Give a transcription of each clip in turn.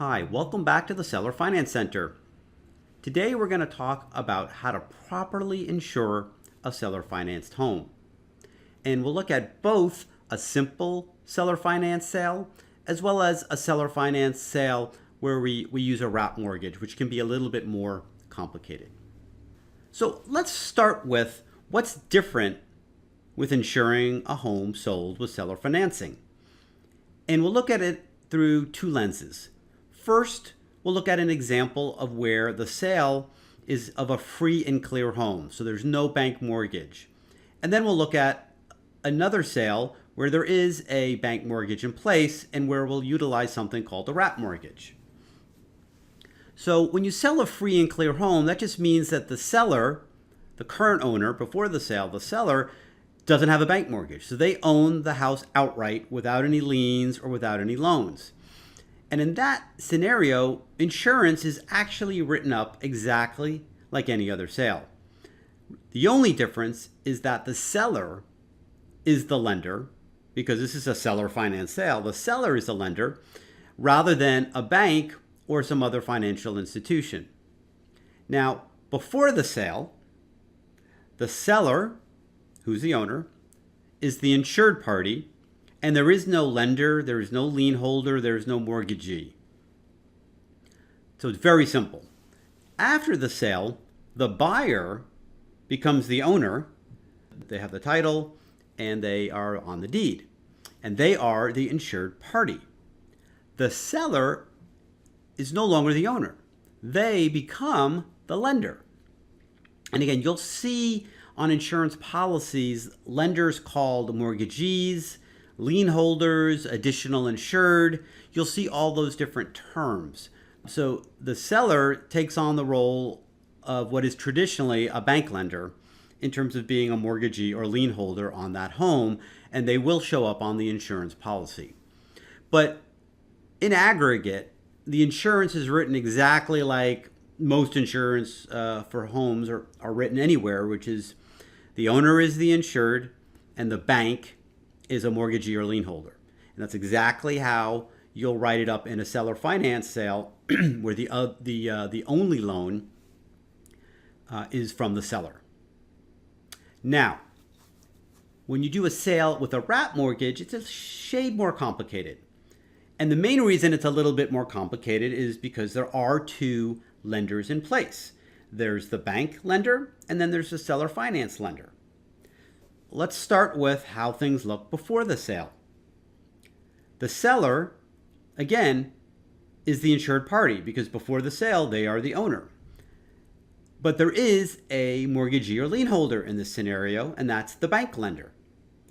Hi, welcome back to the Seller Finance Center. Today we're going to talk about how to properly insure a seller financed home. And we'll look at both a simple seller finance sale as well as a seller finance sale where we use a wrap mortgage, which can be a little bit more complicated. So let's start with what's different with insuring a home sold with seller financing. And we'll look at it through two lenses. First, we'll look at an example of where the sale is of a free and clear home, so there's no bank mortgage. And then we'll look at another sale where there is a bank mortgage in place and where we'll utilize something called a wrap mortgage. So when you sell a free and clear home, that just means that the seller, the current owner before the sale, the seller doesn't have a bank mortgage. So they own the house outright without any liens or without any loans. And in that scenario, insurance is actually written up exactly like any other sale. The only difference is that the seller is the lender, because this is a seller finance sale. The seller is the lender rather than a bank or some other financial institution. Now, before the sale, the seller, who's the owner, is the insured party. And there is no lender, there is no lien holder, there is no mortgagee. So it's very simple. After the sale, the buyer becomes the owner. They have the title and they are on the deed. And they are the insured party. The seller is no longer the owner. They become the lender. And again, you'll see on insurance policies, lenders called mortgagees, lien holders, additional insured. You'll see all those different terms. So the seller takes on the role of what is traditionally a bank lender in terms of being a mortgagee or lien holder on that home, and they will show up on the insurance policy. But in aggregate, the insurance is written exactly like most insurance for homes are written anywhere, which is the owner is the insured and the bank is a mortgagee or lien holder. And that's exactly how you'll write it up in a seller finance sale where the only loan is from the seller. Now, when you do a sale with a wrap mortgage, it's a shade more complicated. And the main reason it's a little bit more complicated is because there are two lenders in place. There's the bank lender and then there's the seller finance lender. Let's start with how things look before the sale. The seller, again, is the insured party because before the sale, they are the owner. But there is a mortgagee or lien holder in this scenario, and that's the bank lender.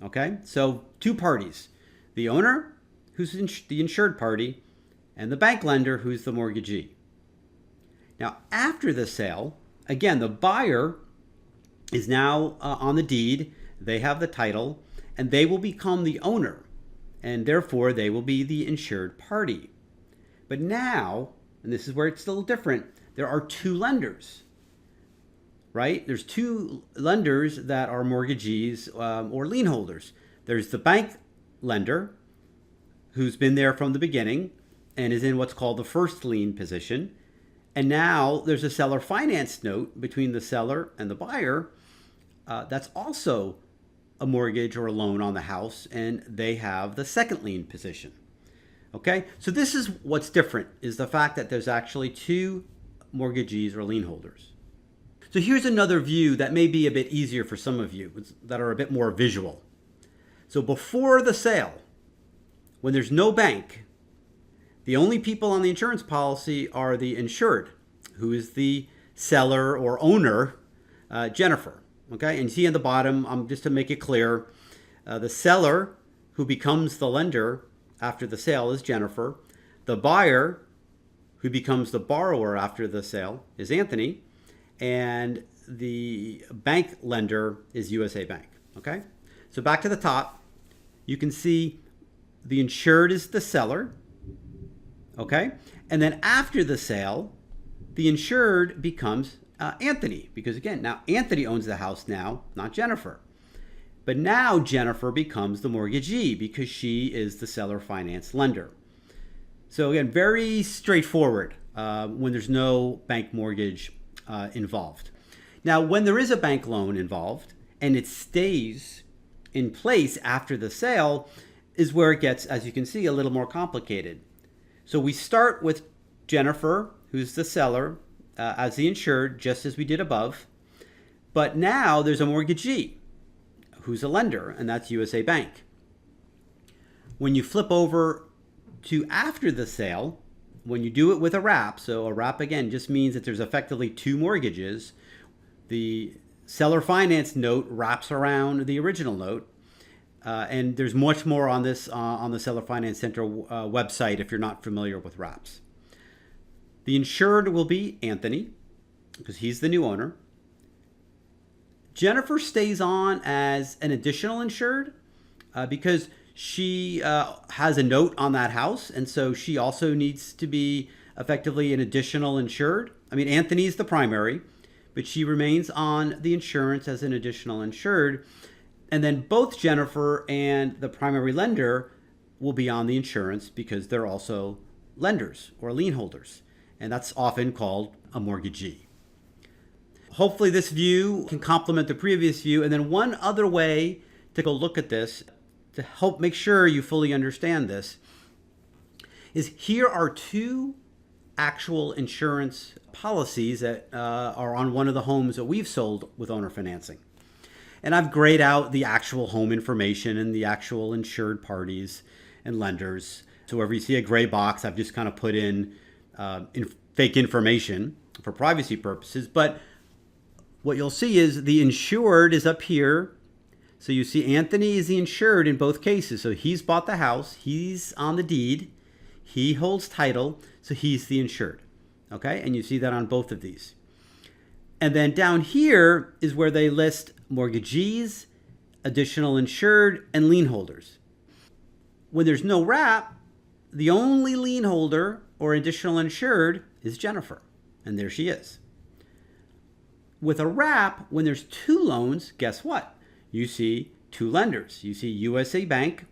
Okay, so two parties, the owner, who's the insured party, and the bank lender, who's the mortgagee. Now, after the sale, again, the buyer is now on the deed. They have the title, and they will become the owner, and therefore they will be the insured party. But now, and this is where it's a little different, there are two lenders, right? There's two lenders that are mortgagees or lien holders. There's the bank lender, who's been there from the beginning and is in what's called the first lien position. And now there's a seller finance note between the seller and the buyer that's also a mortgage or a loan on the house, and they have the second lien position. Okay, so this is what's different, is the fact that there's actually two mortgagees or lien holders. So here's another view that may be a bit easier for some of you that are a bit more visual. So before the sale, when there's no bank, the only people on the insurance policy are the insured, who is the seller or owner, Jennifer. Okay, and you see at the bottom, just to make it clear, the seller who becomes the lender after the sale is Jennifer. The buyer who becomes the borrower after the sale is Anthony. And the bank lender is USA Bank. Okay, so back to the top, you can see the insured is the seller. Okay, and then after the sale, the insured becomes Anthony, because again, now Anthony owns the house now, not Jennifer. But now Jennifer becomes the mortgagee because she is the seller finance lender. So again, very straightforward when there's no bank mortgage involved. Now, when there is a bank loan involved and it stays in place after the sale is where it gets, as you can see, a little more complicated. So we start with Jennifer, who's the seller, as the insured, just as we did above. But now there's a mortgagee who's a lender, and that's USA Bank. When you flip over to after the sale, when you do it with a wrap, so a wrap again just means that there's effectively two mortgages. The seller finance note wraps around the original note. And there's much more on this on the Seller Finance Center website if you're not familiar with wraps. The insured will be Anthony, because he's the new owner. Jennifer stays on as an additional insured because she has a note on that house, and so she also needs to be effectively an additional insured. I mean, Anthony's the primary, but she remains on the insurance as an additional insured. And then both Jennifer and the primary lender will be on the insurance because they're also lenders or lien holders. And that's often called a mortgagee. Hopefully this view can complement the previous view. And then one other way to go look at this to help make sure you fully understand this is here are two actual insurance policies that are on one of the homes that we've sold with owner financing. And I've grayed out the actual home information and the actual insured parties and lenders. So wherever you see a gray box, I've just kind of put in fake information for privacy purposes. But what you'll see is the insured is up here. So you see Anthony is the insured in both cases. So he's bought the house. He's on the deed. He holds title. So he's the insured. Okay, and you see that on both of these. And then down here is where they list mortgagees, additional insured, and lien holders. When there's no wrap, the only lien holder or additional insured is Jennifer. And there she is. With a wrap, when there's two loans, guess what? You see two lenders. You see USA Bank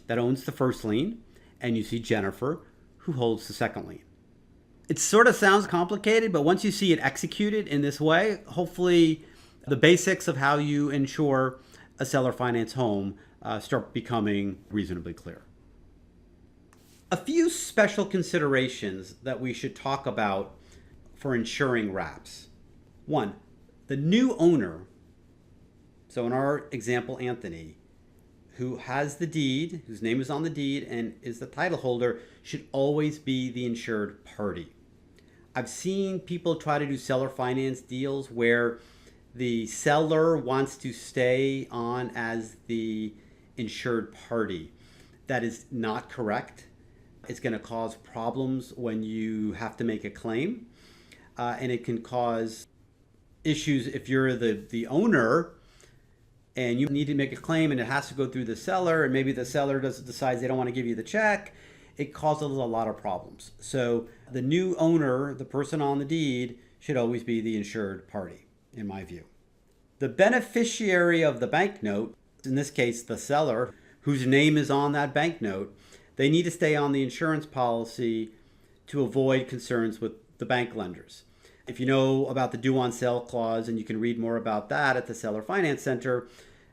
that owns the first lien, and you see Jennifer who holds the second lien. It sort of sounds complicated, but once you see it executed in this way, hopefully the basics of how you insure a seller finance home start becoming reasonably clear. A few special considerations that we should talk about for insuring wraps. One, the new owner, so in our example, Anthony, who has the deed, whose name is on the deed and is the title holder, should always be the insured party. I've seen people try to do seller finance deals where the seller wants to stay on as the insured party. That is not correct. It's going to cause problems when you have to make a claim, and it can cause issues if you're the owner and you need to make a claim and it has to go through the seller, and maybe the seller decides they don't want to give you the check. It causes a lot of problems. So the new owner, the person on the deed, should always be the insured party, in my view. The beneficiary of the banknote, in this case the seller, whose name is on that banknote, they need to stay on the insurance policy to avoid concerns with the bank lenders. If you know about the due on sale clause, and you can read more about that at the Seller Finance Center,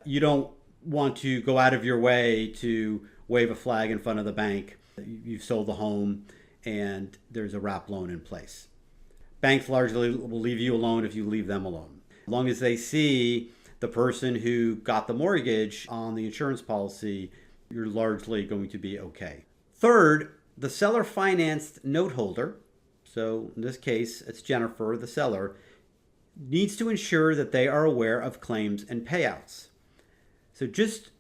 you don't want to go out of your way to wave a flag in front of the bank. You've sold the home and there's a wrap loan in place. Banks largely will leave you alone if you leave them alone. As long as they see the person who got the mortgage on the insurance policy, you're largely going to be okay. Third, the seller financed note holder, so in this case it's Jennifer, the seller, needs to ensure that they are aware of claims and payouts. So just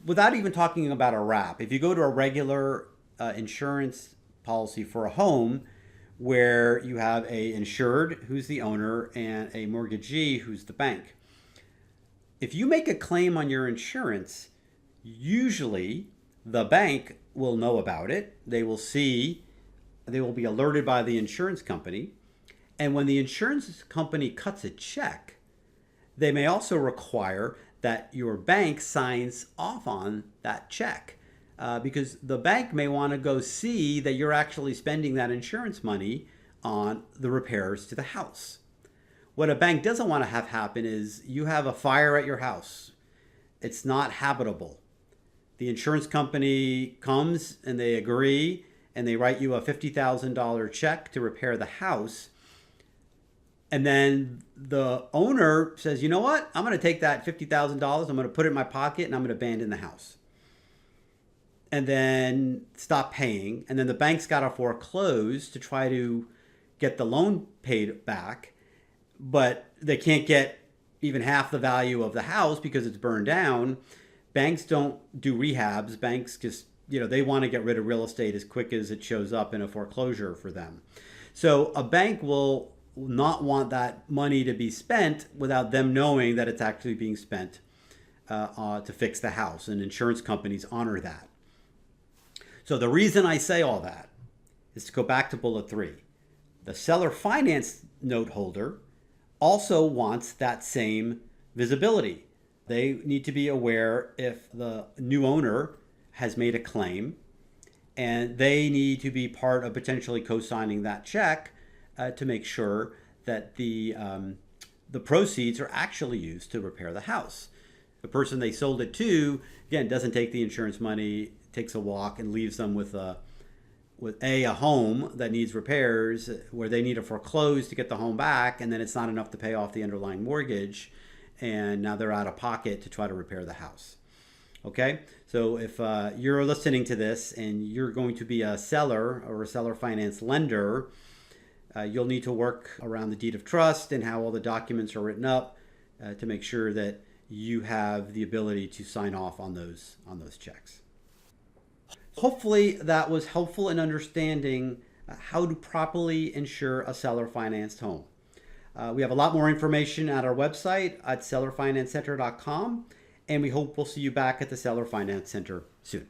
without even talking about a wrap, if you go to a regular insurance policy for a home where you have a insured who's the owner and a mortgagee who's the bank, if you make a claim on your insurance, usually the bank will know about it. They will be alerted by the insurance company. And when the insurance company cuts a check, they may also require that your bank signs off on that check. because the bank may want to go see that you're actually spending that insurance money on the repairs to the house. What a bank doesn't want to have happen is you have a fire at your house. It's not habitable. The insurance company comes and they agree and they write you a $50,000 check to repair the house. And then the owner says, you know what? I'm going to take that $50,000. I'm going to put it in my pocket and I'm going to abandon the house. And then stop paying. And then the bank's got to foreclose to try to get the loan paid back. But they can't get even half the value of the house because it's burned down. Banks don't do rehabs. Banks just, they want to get rid of real estate as quick as it shows up in a foreclosure for them. So a bank will not want that money to be spent without them knowing that it's actually being spent to fix the house. And insurance companies honor that. So the reason I say all that is to go back to bullet 3. The seller finance note holder also wants that same visibility. They need to be aware if the new owner has made a claim, and they need to be part of potentially co-signing that check to make sure that the proceeds are actually used to repair the house. The person they sold it to, again, doesn't take the insurance money, takes a walk, and leaves them with a home that needs repairs where they need to foreclose to get the home back, and then it's not enough to pay off the underlying mortgage, and now they're out of pocket to try to repair the house. Okay, so if you're listening to this and you're going to be a seller or a seller finance lender, you'll need to work around the deed of trust and how all the documents are written up to make sure that you have the ability to sign off on those checks. Hopefully that was helpful in understanding how to properly insure a seller financed home. We have a lot more information at our website at sellerfinancecenter.com, and we hope we'll see you back at the Seller Finance Center soon.